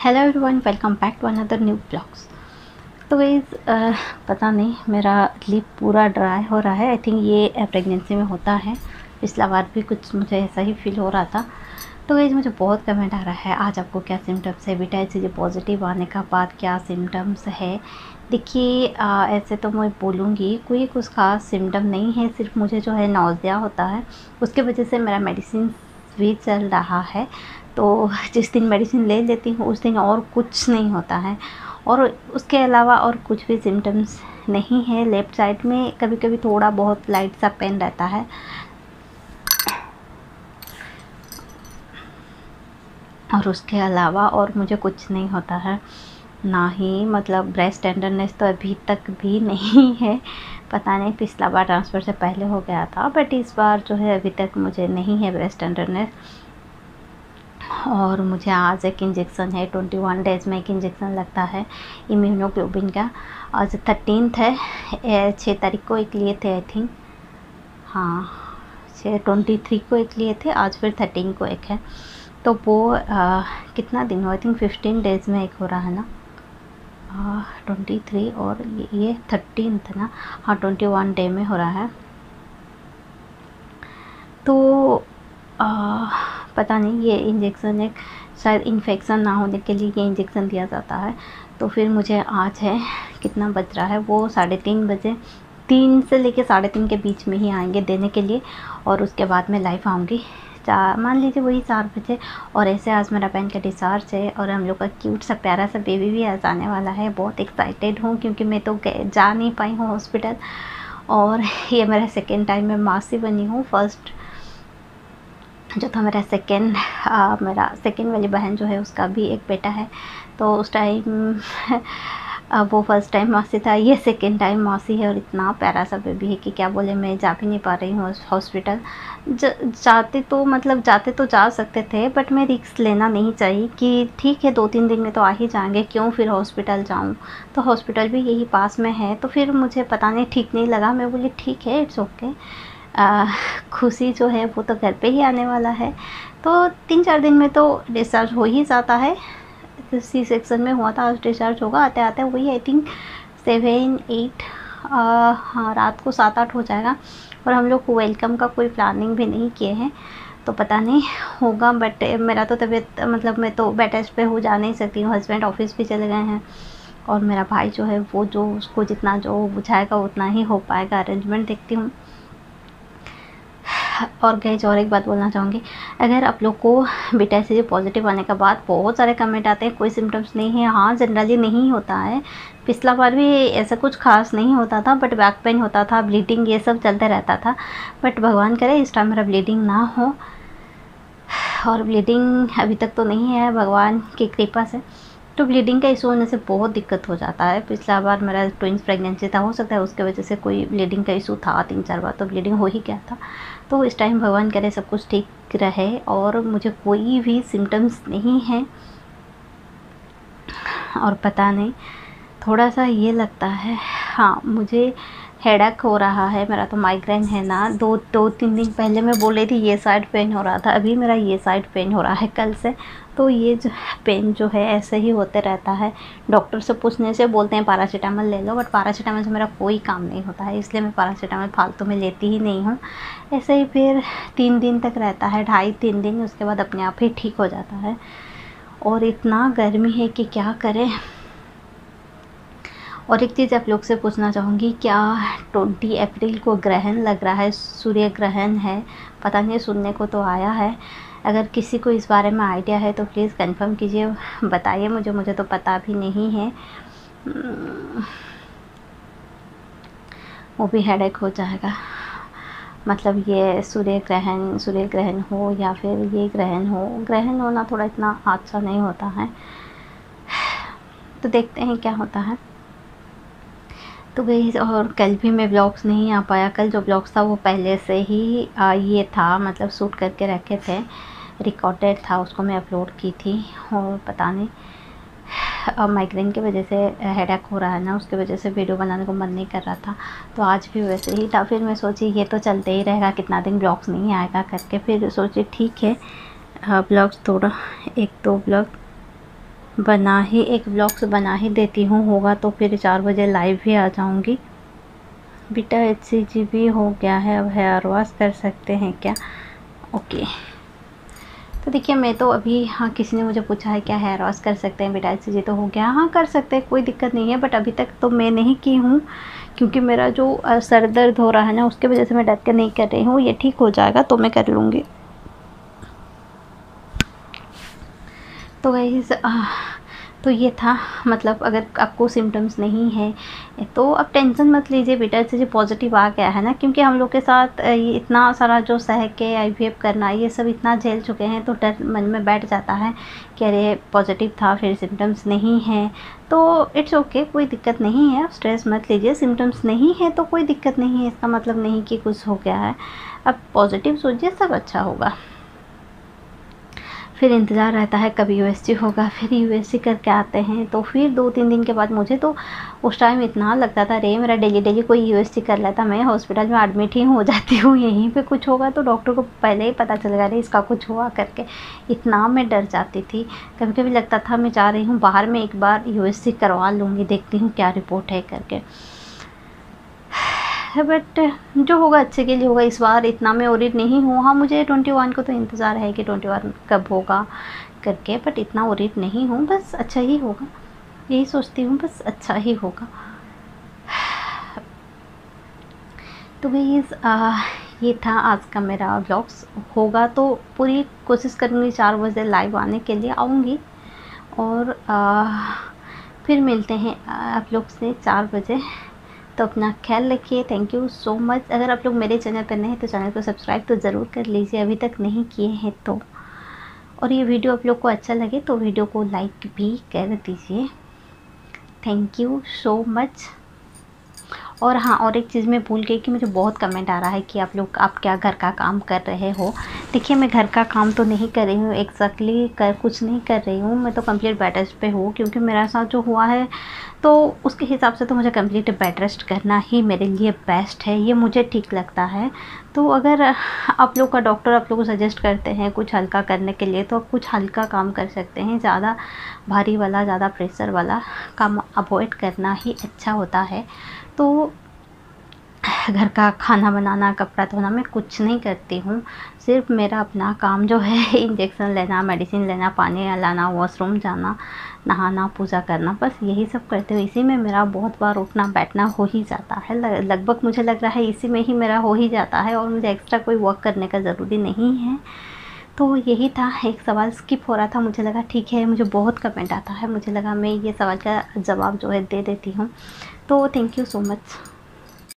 Hello everyone, welcome back to another new blogs. तो guys पता नहीं मेरा लिप पूरा ड्राई हो रहा है। आई थिंक ये प्रेगनेंसी में होता है। पिछला बार भी कुछ मुझे ऐसा ही फील हो रहा था। तो गाइस मुझे बहुत कमेंट आ रहा है, आज आपको क्या सिम्टम्स है, बेटा ऐसे पॉजिटिव आने का बाद क्या सिम्टम्स है। देखिए ऐसे तो मैं बोलूँगी कोई कुछ खास सिम्टम नहीं है, सिर्फ मुझे जो है नौज़िया होता है, उसके वजह से मेरा मेडिसिन भी चल रहा है। तो जिस दिन मेडिसिन ले लेती हूँ उस दिन और कुछ नहीं होता है, और उसके अलावा और कुछ भी सिम्टम्स नहीं है। लेफ़्ट साइड में कभी कभी थोड़ा बहुत लाइट सा पेन रहता है, और उसके अलावा और मुझे कुछ नहीं होता है। ना ही मतलब ब्रेस्ट टेंडरनेस तो अभी तक भी नहीं है। पता नहीं पिछला बार ट्रांसफ़र से पहले हो गया था, बट इस बार जो है अभी तक मुझे नहीं है ब्रेस्ट टेंडरनेस। और मुझे आज एक इंजेक्शन है, 21 डेज़ में एक इंजेक्शन लगता है इम्यूनोग्लोबिन का। आज 13 है, 6 तारीख को एक लिए थे आई थिंक। हाँ 23 को एक लिए थे, आज फिर 13 को एक है। तो वो कितना दिन हो, आई थिंक 15 डेज़ में एक हो रहा है ना। 23 और ये 13 था ना। हाँ 21 डे में हो रहा है। तो पता नहीं ये इंजेक्शन एक शायद इन्फेक्शन ना होने के लिए ये इंजेक्शन दिया जाता है। तो फिर मुझे आज है, कितना बज रहा है, वो 3:30 बजे, 3 से लेके 3:30 के बीच में ही आएंगे देने के लिए। और उसके बाद मैं लाइव आऊँगी मान लीजिए वही 4 बजे। और ऐसे आज मेरा बहन का डिस्चार्ज है और हम लोग का क्यूट सा प्यारा सा बेबी भी आज आने वाला है। बहुत एक्साइटेड हूँ क्योंकि मैं तो जा नहीं पाई हूँ हॉस्पिटल, और ये मेरा सेकेंड टाइम मैं मासी बनी हूँ। फर्स्ट जो था मेरा मेरा सेकेंड वाली बहन जो है उसका भी एक बेटा है, तो उस टाइम वो फर्स्ट टाइम मासी था, ये सेकेंड टाइम मासी है। और इतना प्यारा सा बेबी है कि क्या बोले, मैं जा भी नहीं पा रही हूँ हॉस्पिटल। जाते तो जा सकते थे, बट मैं रिस्क लेना नहीं चाहिए कि ठीक है 2-3 दिन में तो आ ही जाएंगे, क्यों फिर हॉस्पिटल जाऊँ। तो हॉस्पिटल भी यही पास में है, तो फिर मुझे पता नहीं ठीक नहीं लगा। मैं बोली ठीक है इट्स ओके। खुशी जो है वो तो घर पे ही आने वाला है, तो 3-4 दिन में तो डिस्चार्ज हो ही जाता है। सी सेक्शन में हुआ था, आज डिस्चार्ज होगा आते आते वही आई थिंक 7-8, हाँ रात को 7-8 हो जाएगा। और हम लोग वेलकम का कोई प्लानिंग भी नहीं किए हैं, तो पता नहीं होगा। बट मेरा तो तबीयत मतलब मैं तो बेड रेस्ट पे हो जा नहीं सकती हूँ, हस्बैंड ऑफिस भी चले गए हैं, और मेरा भाई जो है वो जो उसको जितना जो बुझाएगा उतना ही हो पाएगा, अरेंजमेंट देखती हूँ। और गाइस और एक बात बोलना चाहूँगी, अगर आप लोग को बीटा एचसीजी पॉजिटिव आने के बाद बहुत सारे कमेंट आते हैं कोई सिम्टम्स नहीं है, हाँ जनरली नहीं होता है। पिछला बार भी ऐसा कुछ खास नहीं होता था, बट बैक पेन होता था, ब्लीडिंग ये सब चलते रहता था। बट भगवान करे इस टाइम मेरा ब्लीडिंग ना हो, और ब्लीडिंग अभी तक तो नहीं है भगवान की कृपा से। तो ब्लीडिंग का इशू होने से बहुत दिक्कत हो जाता है। पिछला बार मेरा ट्विंस प्रेगनेंसी था, हो सकता है उसके वजह से कोई ब्लीडिंग का इशू था, 3-4 बार तो ब्लीडिंग हो ही गया था। तो इस टाइम भगवान करे सब कुछ ठीक रहे और मुझे कोई भी सिम्टम्स नहीं है। और पता नहीं थोड़ा सा ये लगता है, हाँ मुझे हेडेक हो रहा है, मेरा तो माइग्रेन है ना। 2-3 दिन पहले मैं बोल रही थी ये साइड पेन हो रहा था, अभी मेरा ये साइड पेन हो रहा है कल से। तो ये जो पेन जो है ऐसे ही होते रहता है। डॉक्टर से पूछने से बोलते हैं पैरासीटामोल ले लो, बट पैरासीटामोल से मेरा कोई काम नहीं होता है, इसलिए मैं पैरासीटामोल फालतू में लेती ही नहीं हूँ। ऐसे ही फिर 3 दिन तक रहता है, 2.5-3 दिन, उसके बाद अपने आप ही ठीक हो जाता है। और इतना गर्मी है कि क्या करें। और एक चीज़ आप लोग से पूछना चाहूँगी, क्या 20 अप्रैल को ग्रहण लग रहा है, सूर्य ग्रहण है, पता नहीं सुनने को तो आया है। अगर किसी को इस बारे में आइडिया है तो प्लीज़ कंफर्म कीजिए, बताइए मुझे तो पता भी नहीं है। वो भी हेडेक हो जाएगा, मतलब ये सूर्य ग्रहण हो या फिर ये ग्रहण हो, ग्रहण होना थोड़ा इतना अच्छा नहीं होता है। तो देखते हैं क्या होता है। तो गाइस और कल भी मैं ब्लॉग्स नहीं आ पाया, कल जो ब्लॉग्स था वो पहले से ही ये था, मतलब शूट करके रखे थे, रिकॉर्डेड था, उसको मैं अपलोड की थी। और पता नहीं माइग्रेन की वजह से हेडेक हो रहा है ना, उसकी वजह से वीडियो बनाने को मन नहीं कर रहा था। तो आज भी वैसे ही था, फिर मैं सोची ये तो चलते ही रहेगा, कितना दिन ब्लॉग्स नहीं आएगा करके, फिर सोची ठीक है ब्लॉग्स थोड़ा 1-2 ब्लॉग बना ही एक व्लॉग्स बना ही देती हूँ, होगा तो फिर 4 बजे लाइव भी आ जाऊँगी। बेटा HCG भी हो गया है, अब हेयर वॉश कर सकते हैं क्या? ओके, तो देखिए मैं तो अभी, हाँ किसी ने मुझे पूछा है क्या हेयर वॉश कर सकते हैं बेटा HCG तो हो गया? हाँ कर सकते हैं, कोई दिक्कत नहीं है, बट अभी तक तो मैं नहीं की हूँ क्योंकि मेरा जो सर दर्द हो रहा है ना, उसके वजह से मैं डर के नहीं कर रही हूँ। ये ठीक हो जाएगा तो मैं कर लूँगी। तो गाइस तो ये था, मतलब अगर आपको सिम्टम्स नहीं है तो आप टेंशन मत लीजिए, बेटा HCG पॉजिटिव आ गया है ना, क्योंकि हम लोग के साथ ये इतना सारा जो सह के IVF करना, ये सब इतना झेल चुके हैं, तो डर मन में बैठ जाता है कि अरे पॉजिटिव था फिर सिम्टम्स नहीं है, तो इट्स ओके, कोई दिक्कत नहीं है, आप स्ट्रेस मत लीजिए। सिम्टम्स नहीं है तो कोई दिक्कत नहीं है, इसका मतलब नहीं कि कुछ हो गया है। अब पॉजिटिव सोचिए, सब अच्छा होगा। फिर इंतज़ार रहता है कभी USG होगा, फिर USG करके आते हैं, तो फिर 2-3 दिन के बाद मुझे तो उस टाइम इतना लगता था रे मेरा डेली कोई USG कर लेता, मैं हॉस्पिटल में एडमिट ही हो जाती हूँ, यहीं पे कुछ होगा तो डॉक्टर को पहले ही पता चलेगा रे इसका कुछ हुआ करके। इतना मैं डर जाती थी, कभी कभी लगता था मैं जा रही हूँ बाहर में एक बार USG करवा लूँगी, देखती हूँ क्या रिपोर्ट है करके। बट जो होगा अच्छे के लिए होगा, इस बार इतना मैं वरीड नहीं हूँ। हाँ मुझे 21 को तो इंतज़ार है कि 21 कब होगा करके, बट इतना वरीड नहीं हूँ, बस अच्छा ही होगा, यही सोचती हूँ, बस अच्छा ही होगा। तो गाइस ये था आज का मेरा व्लॉग्स। होगा तो पूरी कोशिश करूँगी 4 बजे लाइव आने के लिए आऊँगी, और फिर मिलते हैं आप लोग से 4 बजे। तो अपना ख्याल रखिए। Thank you so much. अगर आप लोग मेरे चैनल पर नए हैं तो चैनल को सब्सक्राइब तो ज़रूर कर लीजिए अभी तक नहीं किए हैं तो, और ये वीडियो आप लोग को अच्छा लगे तो वीडियो को लाइक भी कर दीजिए। Thank you so much. और हाँ, और एक चीज़ मैं भूल गई कि मुझे बहुत कमेंट आ रहा है कि आप लोग आप क्या घर का काम कर रहे हो। देखिए मैं घर का काम तो नहीं कर रही हूँ, एग्जैक्टली कुछ नहीं कर रही हूँ, मैं तो कंप्लीट बेड रेस्ट पे हूँ, क्योंकि मेरा साथ जो हुआ है तो उसके हिसाब से तो मुझे कंप्लीट बेड रेस्ट करना ही मेरे लिए बेस्ट है, ये मुझे ठीक लगता है। तो अगर आप लोग का डॉक्टर आप लोग को सजेस्ट करते हैं कुछ हल्का करने के लिए तो आप कुछ हल्का काम कर सकते हैं, ज़्यादा भारी वाला, ज़्यादा प्रेशर वाला काम अवॉइड करना ही अच्छा होता है। तो घर का खाना बनाना, कपड़ा धोना मैं कुछ नहीं करती हूँ, सिर्फ मेरा अपना काम जो है इंजेक्शन लेना, मेडिसिन लेना, पानी लाना, वॉशरूम जाना, नहाना, पूजा करना, बस यही सब करते हुए इसी में मेरा बहुत बार उठना बैठना हो ही जाता है। लगभग मुझे लग रहा है इसी में ही मेरा हो ही जाता है, और मुझे एक्स्ट्रा कोई वर्क करने का ज़रूरी नहीं है। तो यही था, एक सवाल स्किप हो रहा था, मुझे लगा ठीक है, मुझे बहुत कमेंट आता है, मुझे लगा मैं ये सवाल का जवाब जो है दे देती हूँ। तो थैंक यू सो मच।